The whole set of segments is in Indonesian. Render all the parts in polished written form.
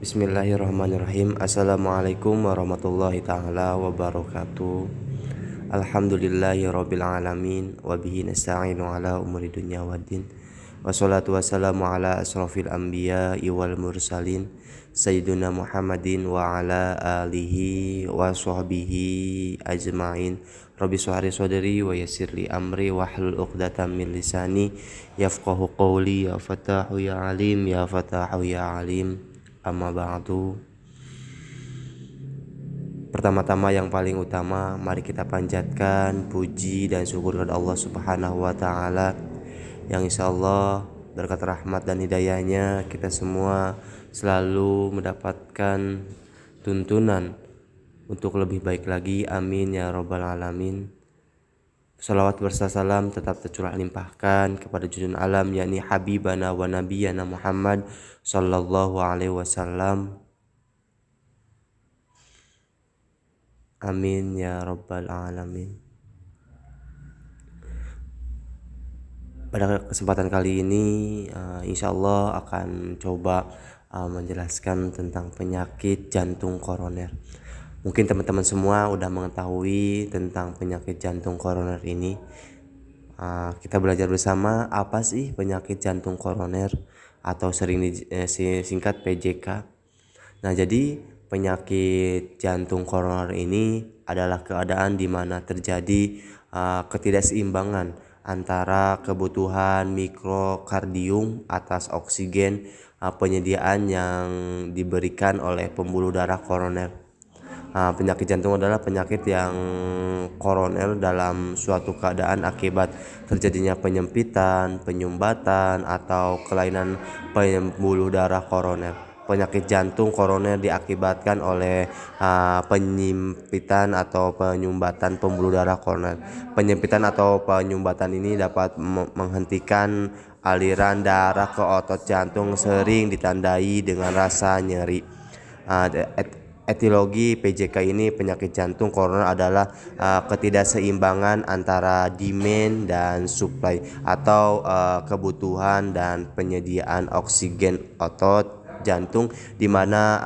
Bismillahirrahmanirrahim. Assalamualaikum warahmatullahi ta'ala wabarakatuh. Alhamdulillahirabbil alamin wa bihi nasta'inu ala umuri dunya waddin. Wassalatu wassalamu ala asrofil anbiya'i wal mursalin sayyidina Muhammadin wa ala alihi wa sahbihi ajma'in. Rabbi shrah li sadri wa yassir li amri wahlul 'uqdatam min lisani yafqahu qawli. Ya Fatahu ya Alim, ya Fatahu ya Alim. Amma ba'du. Pertama-tama yang paling utama, mari kita panjatkan puji dan syukur kepada Allah Subhanahu wa taala yang insyaallah berkat rahmat dan hidayahnya kita semua selalu mendapatkan tuntunan untuk lebih baik lagi. Amin ya rabbal alamin. Salawat berserta salam tetap tercurah limpahkan kepada junjungan alam yakni habibana wa nabiyana Muhammad sallallahu alaihi wasallam. Amin ya rabbal alamin. Pada kesempatan kali ini insyaallah akan coba menjelaskan tentang penyakit jantung koroner. Mungkin teman-teman semua udah mengetahui tentang penyakit jantung koroner ini. Kita belajar bersama apa sih penyakit jantung koroner atau sering disingkat PJK. Nah, jadi penyakit jantung koroner ini adalah keadaan di mana terjadi ketidakseimbangan antara kebutuhan mikrokardium atas oksigen penyediaan yang diberikan oleh pembuluh darah koroner. Penyakit jantung adalah penyakit yang koroner dalam suatu keadaan akibat terjadinya penyempitan, penyumbatan, atau kelainan pembuluh darah koroner. Penyakit jantung koroner diakibatkan oleh penyempitan atau penyumbatan pembuluh darah koroner. Penyempitan atau penyumbatan ini dapat menghentikan aliran darah ke otot jantung, sering ditandai dengan rasa nyeri. Etiologi PJK ini penyakit jantung koroner adalah ketidakseimbangan antara demand dan supply atau kebutuhan dan penyediaan oksigen otot jantung, di mana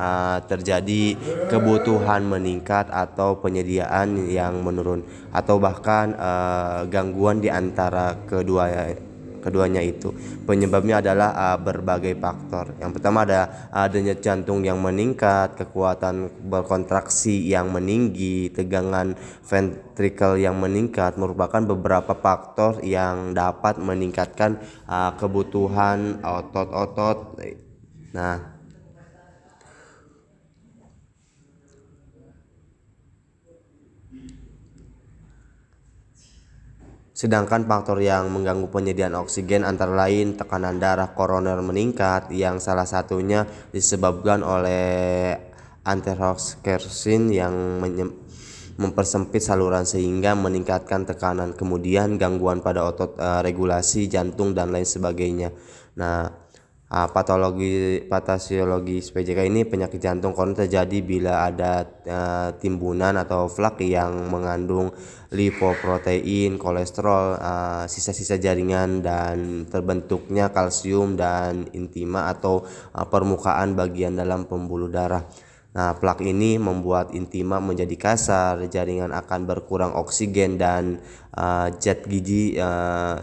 terjadi kebutuhan meningkat atau penyediaan yang menurun, atau bahkan gangguan di antara keduanya itu. Penyebabnya adalah berbagai faktor. Yang pertama ada denyut jantung yang meningkat, kekuatan berkontraksi yang meninggi, tegangan ventrikel yang meningkat merupakan beberapa faktor yang dapat meningkatkan kebutuhan otot-otot. Nah, sedangkan faktor yang mengganggu penyediaan oksigen antara lain tekanan darah koroner meningkat, yang salah satunya disebabkan oleh atherosclerosis yang mempersempit saluran sehingga meningkatkan tekanan, kemudian gangguan pada otot regulasi jantung dan lain sebagainya. Nah, patologi PJK ini penyakit jantung koroner terjadi bila ada timbunan atau flak yang mengandung lipoprotein, kolesterol, sisa-sisa jaringan, dan terbentuknya kalsium dan intima atau permukaan bagian dalam pembuluh darah. Nah, plak ini membuat intima menjadi kasar, jaringan akan berkurang oksigen dan zat gizi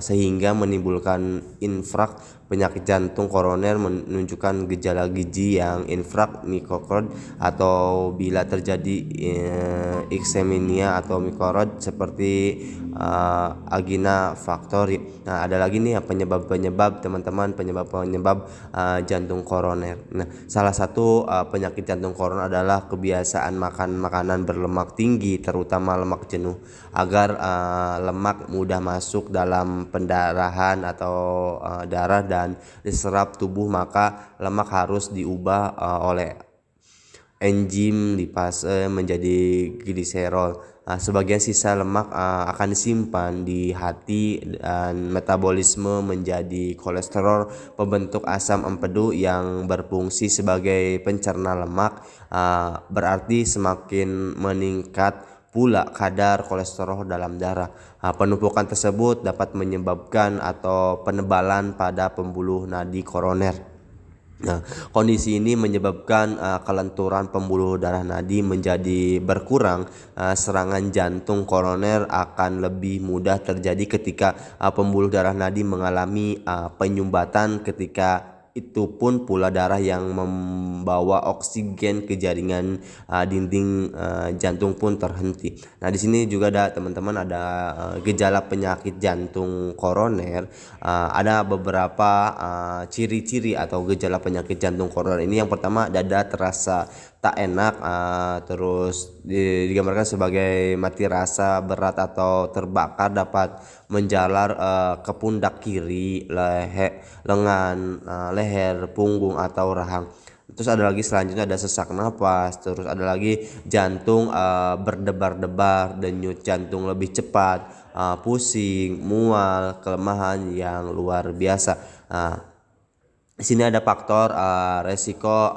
sehingga menimbulkan infrak. Penyakit jantung koroner menunjukkan gejala gizi yang infrak miokard, atau bila terjadi ischemia atau miokard seperti angina factory. Nah, ada lagi nih penyebab teman-teman, penyebab jantung koroner. Nah, salah satu penyakit jantung koroner adalah kebiasaan makan makanan berlemak tinggi, terutama lemak jenuh. Agar lemak mudah masuk dalam pendarahan atau darah dan diserap tubuh, maka lemak harus diubah oleh enzim lipase menjadi gliserol. Sebagian sisa lemak akan disimpan di hati dan metabolisme menjadi kolesterol, pembentuk asam empedu yang berfungsi sebagai pencerna lemak. Berarti semakin meningkat pula kadar kolesterol dalam darah. Penumpukan tersebut dapat menyebabkan atau penebalan pada pembuluh nadi koroner. Nah, kondisi ini menyebabkan kelenturan pembuluh darah nadi menjadi berkurang. Serangan jantung koroner akan lebih mudah terjadi ketika pembuluh darah nadi mengalami penyumbatan. Ketika itu pun pula darah yang membawa oksigen ke jaringan dinding jantung pun terhenti. Nah, di sini juga ada teman-teman, ada gejala penyakit jantung koroner. Ada beberapa ciri-ciri atau gejala penyakit jantung koroner ini. Yang pertama, dada terasa tak enak, terus digambarkan sebagai mati rasa, berat atau terbakar, dapat menjalar ke pundak kiri, lengan, leher, punggung atau rahang. Terus ada lagi selanjutnya ada sesak napas, terus ada lagi jantung berdebar-debar, denyut jantung lebih cepat, pusing, mual, kelemahan yang luar biasa. Di sini ada faktor resiko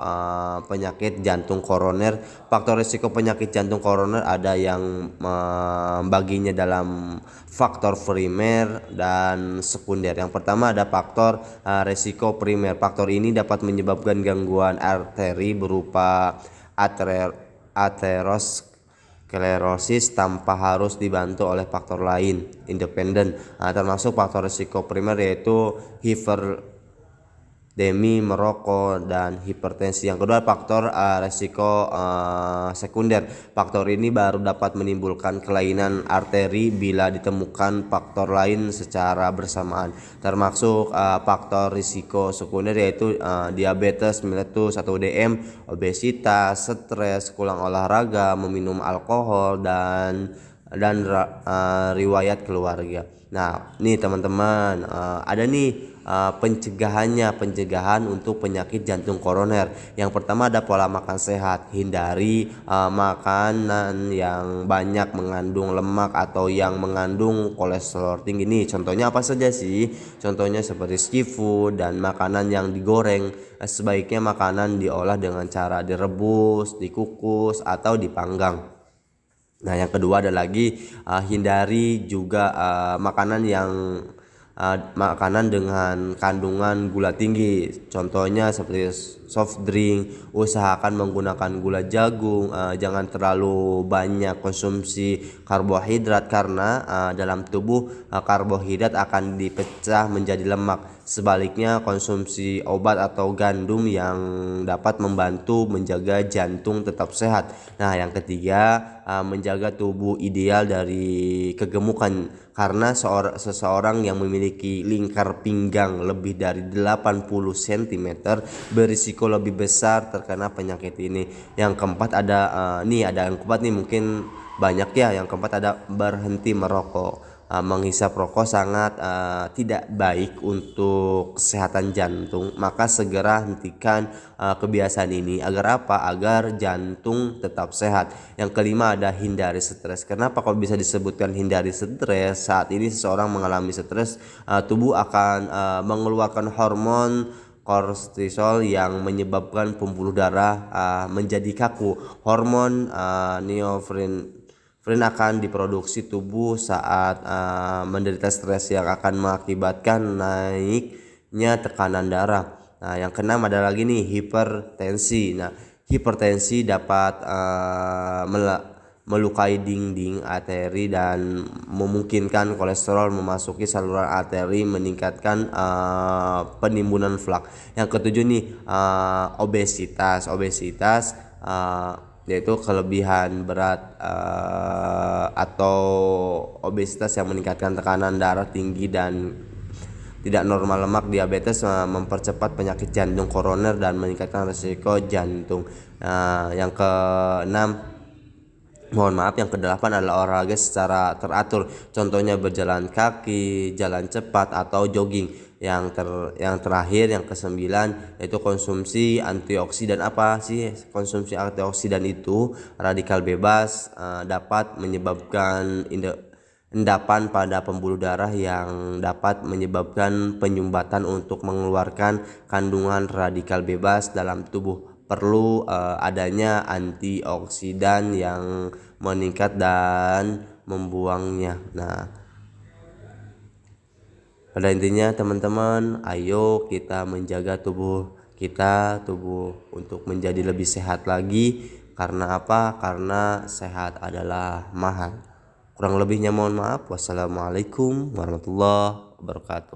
penyakit jantung koroner. Faktor resiko penyakit jantung koroner ada yang membaginya dalam faktor primer dan sekunder. Yang pertama ada faktor resiko primer. Faktor ini dapat menyebabkan gangguan arteri berupa aterosklerosis tanpa harus dibantu oleh faktor lain independen. Termasuk faktor resiko primer yaitu demi merokok dan hipertensi. Yang kedua, faktor resiko sekunder. Faktor ini baru dapat menimbulkan kelainan arteri bila ditemukan faktor lain secara bersamaan. Termasuk faktor risiko sekunder yaitu diabetes mellitus atau DM, obesitas, stres, kurang olahraga, meminum alkohol dan riwayat keluarga. Nah, nih teman-teman, ada nih pencegahan untuk penyakit jantung koroner. Yang pertama ada pola makan sehat. Hindari makanan yang banyak mengandung lemak atau yang mengandung kolesterol tinggi. Nih contohnya apa saja sih? Contohnya seperti seafood dan makanan yang digoreng. Sebaiknya makanan diolah dengan cara direbus, dikukus atau dipanggang. Nah, yang kedua ada lagi hindari juga makanan dengan kandungan gula tinggi. Contohnya seperti soft drink. Usahakan menggunakan gula jagung. Jangan terlalu banyak konsumsi karbohidrat karena dalam tubuh karbohidrat akan dipecah menjadi lemak. Sebaliknya, konsumsi obat atau gandum yang dapat membantu menjaga jantung tetap sehat. Nah, yang ketiga, menjaga tubuh ideal dari kegemukan. Karena seseorang yang memiliki lingkar pinggang lebih dari 80 cm berisiko lebih besar terkena penyakit ini. Yang keempat ada yang keempat nih mungkin banyak ya. Yang keempat ada berhenti merokok. Menghisap rokok sangat tidak baik untuk kesehatan jantung, maka segera hentikan kebiasaan ini. Agar apa? Agar jantung tetap sehat. Yang kelima ada hindari stres. Kenapa kok bisa disebutkan hindari stres? Saat ini seseorang mengalami stres, tubuh akan mengeluarkan hormon kortisol yang menyebabkan pembuluh darah menjadi kaku. Hormon norepinefrin akan diproduksi tubuh saat menderita stres yang akan mengakibatkan naiknya tekanan darah. Nah, yang keenam ada lagi nih hipertensi. Nah, hipertensi dapat melukai dinding arteri dan memungkinkan kolesterol memasuki saluran arteri, meningkatkan penimbunan flak. Yang ketujuh nih obesitas yaitu kelebihan berat atau obesitas yang meningkatkan tekanan darah tinggi dan tidak normal lemak. Diabetes mempercepat penyakit jantung koroner dan meningkatkan risiko jantung. Yang kedelapan adalah olahraga secara teratur. Contohnya berjalan kaki, jalan cepat atau jogging. Yang terakhir yang kesembilan yaitu konsumsi antioksidan. Apa sih konsumsi antioksidan itu? Radikal bebas dapat menyebabkan endapan pada pembuluh darah yang dapat menyebabkan penyumbatan. Untuk mengeluarkan kandungan radikal bebas dalam tubuh perlu adanya antioksidan yang meningkat dan membuangnya. Nah, pada intinya teman-teman, ayo kita menjaga tubuh kita tubuh untuk menjadi lebih sehat lagi. Karena apa? Karena sehat adalah mahal. Kurang lebihnya mohon maaf. Wassalamualaikum warahmatullahi wabarakatuh.